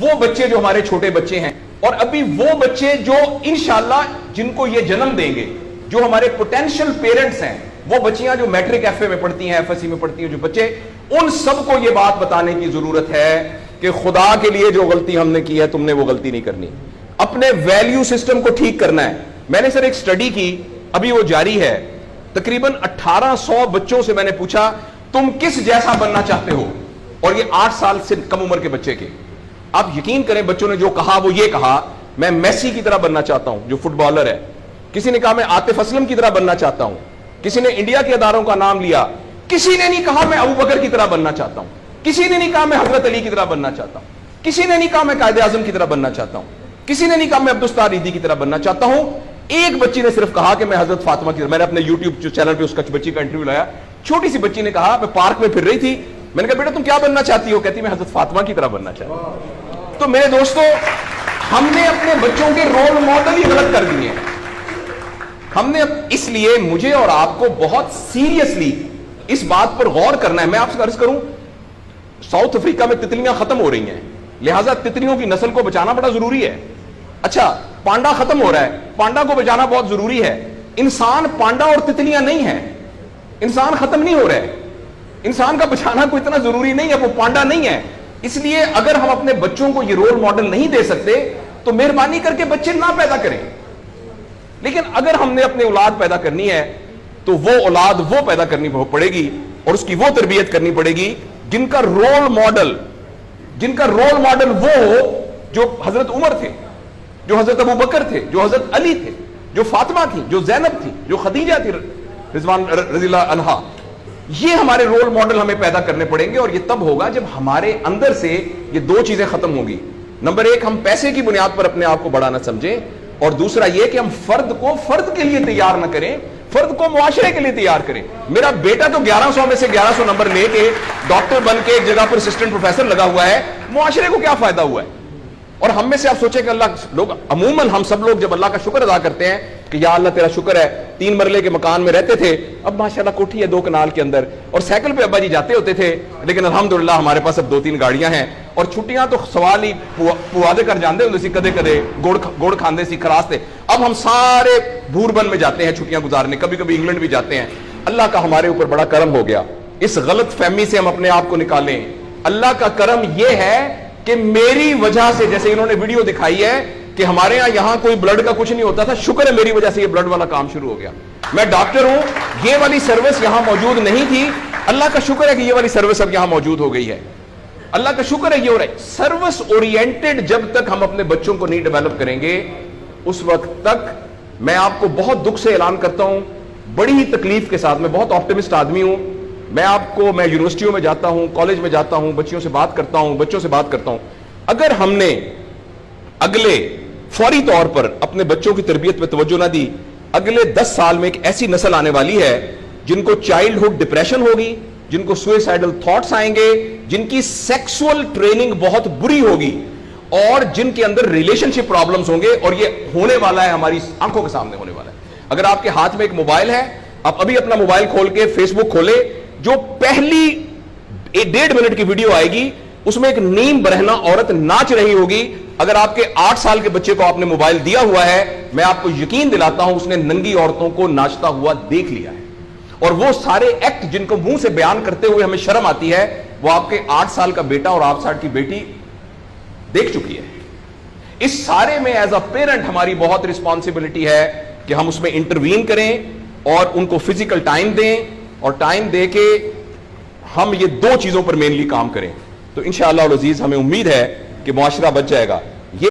وہ بچے جو ہمارے چھوٹے بچے ہیں اور ابھی وہ بچے جو انشاءاللہ جن کو یہ جنم دیں گے, جو ہمارے پوٹینشیل پیرنٹس ہیں, وہ بچیاں جو میٹرک ایف اے میں پڑھتی ہیں, ایف ایس سی میں پڑھتی ہیں, جو بچے, ان سب کو یہ بات بتانے کی ضرورت ہے کہ خدا کے لیے جو غلطی ہم نے کی ہے تم نے وہ غلطی نہیں کرنی. اپنے ویلیو سسٹم کو ٹھیک کرنا ہے. میں نے سر ایک سٹڈی کی, ابھی وہ جاری ہے, تقریباً 1800 بچوں سے میں نے پوچھا تم کس جیسا بننا چاہتے ہو, اور یہ 8 سال سے کم عمر کے بچے کے. آپ یقین کریں بچوں نے جو کہا وہ یہ کہا میں میسی کی طرح بننا چاہتا ہوں جو فٹ بالر ہے, کسی نے کہا میں عاطف اسلم کی طرح بننا چاہتا ہوں, کسی نے انڈیا کے اداروں کا نام لیا, کسی نے نہیں کہا میں ابو بکر کی طرح بننا چاہتا ہوں, کسی نے نہیں کہا میں حضرت علی کی طرح بننا چاہتا ہوں, کسی نے نہیں کہا میں قائد اعظم کی طرح بننا چاہتا ہوں, کسی نے نہیں کہا میں عبدالستار ریدی کی طرح بننا چاہتا ہوں. ایک بچی نے صرف کہا کہ میں حضرت فاطمہ کی طرح. میں نے اپنے یوٹیوب چینل پہ اس بچی کا انٹرویو لایا, چھوٹی سی بچی نے کہا, میں پارک میں پھر رہی تھی, میں نے کہا بیٹا تم کیا بننا چاہتی ہو, کہتی میں حضرت فاطمہ کی طرح بننا چاہتی ہوں. تو میرے دوستو, ہم نے اپنے بچوں کے رول ماڈل ہی غلط کر دیے ہیں. ہم نے, اس لیے مجھے اور آپ کو بہت سیریسلی اس بات پر غور کرنا ہے. میں آپ سے عرض کروں, ساؤتھ افریقہ میں تتلیاں ختم ہو رہی ہیں, لہٰذا تتلیوں کی نسل کو بچانا بڑا ضروری ہے. اچھا, پانڈا ختم ہو رہا ہے, پانڈا کو بچانا بہت ضروری ہے. انسان پانڈا اور تتلیاں نہیں ہیں, انسان ختم نہیں ہو رہا ہے, انسان کا بچانا کوئی اتنا ضروری نہیں ہے, وہ پانڈا نہیں ہے. اس لیے اگر ہم اپنے بچوں کو یہ رول ماڈل نہیں دے سکتے تو مہربانی کر کے بچے نہ پیدا کریں. لیکن اگر ہم نے اپنی اولاد پیدا کرنی ہے تو وہ اولاد وہ پیدا کرنی پڑے گی اور اس کی وہ تربیت کرنی پڑے گی جن کا رول ماڈل وہ ہو جو حضرت عمر تھے, جو حضرت ابو بکر تھے, جو حضرت علی تھے, جو فاطمہ تھی, جو زینب تھی, جو خدیجہ تھی رضوان رضی اللہ عنہا. یہ ہمارے رول ماڈل ہمیں پیدا کرنے پڑیں گے, اور یہ تب ہوگا جب ہمارے اندر سے یہ دو چیزیں ختم ہوگی. نمبر 1, ہم پیسے کی بنیاد پر اپنے آپ کو بڑا نہ سمجھیں, اور دوسرا یہ کہ ہم فرد کو فرد کے لیے تیار نہ کریں, فرد کو معاشرے کے لیے تیار کریں. میرا بیٹا تو 1100 میں سے 1100 نمبر لے کے ڈاکٹر بن کے ایک جگہ پر اسسٹنٹ پروفیسر لگا ہوا ہے, معاشرے کو کیا فائدہ ہوا ہے؟ اور ہم میں سے آپ سوچیں کہ اللہ لوگ, عموماً ہم سب لوگ جب اللہ کا شکر ادا کرتے ہیں کہ یا اللہ تیرا شکر ہے, 3 مرلے کے مکان میں رہتے تھے, اب ماشاءاللہ کوٹھی ہے 2 کنال کے اندر, اور سائیکل پہ ابا جی جاتے ہوتے تھے, لیکن الحمدللہ ہمارے پاس اب 2-3 گاڑیاں ہیں, اور چھٹیاں تو سوال ہی پوادے کر جاندے ہوندے سی, کدے کدے گوڑ کھاندے سی, خراس تھے. اب ہم سارے بھوربن میں جاتے ہیں چھٹیاں گزارنے, کبھی کبھی انگلینڈ بھی جاتے ہیں. اللہ کا ہمارے اوپر بڑا کرم ہو گیا. اس غلط فہمی سے ہم اپنے آپ کو نکالیں. اللہ کا کرم یہ ہے کہ میری وجہ سے, جیسے انہوں نے ویڈیو دکھائی ہے کہ ہمارے یہاں کوئی بلڈ کا کچھ نہیں ہوتا تھا, شکر ہے میری وجہ سے یہ بلڈ والا کام شروع ہو گیا. میں ڈاکٹر ہوں, یہ والی سروس یہاں موجود نہیں تھی, اللہ کا شکر ہے کہ یہ والی سروس اب یہاں موجود ہو گئی ہے. اللہ کا شکر ہے یہ ہو رہا ہے. سروس اورینٹڈ جب تک ہم اپنے بچوں کو نہیں ڈیولپ کریں گے, اس وقت تک میں آپ کو بہت دکھ سے اعلان کرتا ہوں, بڑی ہی تکلیف کے ساتھ, میں بہت آپٹمسٹ آدمی ہوں, میں یونیورسٹیوں میں جاتا ہوں, کالج میں جاتا ہوں, بچوں سے بات کرتا ہوں, اگر ہم نے اگلے فوری طور پر اپنے بچوں کی تربیت پہ توجہ نہ دی, اگلے 10 سال میں ایک ایسی نسل آنے والی ہے جن کو چائلڈہڈ ڈپریشن ہوگی, جن کو سوئسائڈل تھاٹس آئیں گے, جن کی سیکسول ٹریننگ بہت بری ہوگی, اور جن کے اندر ریلیشن شپ پرابلمز ہوں گے. اور یہ ہونے والا ہے, ہماری آنکھوں کے سامنے ہونے والا ہے. اگر آپ کے ہاتھ میں ایک موبائل ہے, آپ ابھی اپنا موبائل کھول کے فیس بک کھولے, جو پہلی 1.5 منٹ کی ویڈیو آئے گی اس میں ایک نیم برہنہ عورت ناچ رہی ہوگی. اگر آپ کے 8 سال کے بچے کو آپ نے موبائل دیا ہوا ہے, میں آپ کو یقین دلاتا ہوں اس نے ننگی عورتوں کو ناچتا ہوا دیکھ لیا ہے, اور وہ سارے ایکٹ جن کو منہ سے بیان کرتے ہوئے ہمیں شرم آتی ہے, وہ آپ کے 8 سال کا بیٹا اور 8 سال کی بیٹی دیکھ چکی ہے. اس سارے میں ایز اے پیرنٹ ہماری بہت رسپانسبلٹی ہے کہ ہم اس میں انٹروین کریں اور ان کو فزیکل ٹائم دیں, اور ٹائم دے کے ہم یہ 2 چیزوں پر مینلی کام کریں. تو انشاءاللہ العزیز ہمیں امید ہے کہ معاشرہ بچ جائے گا.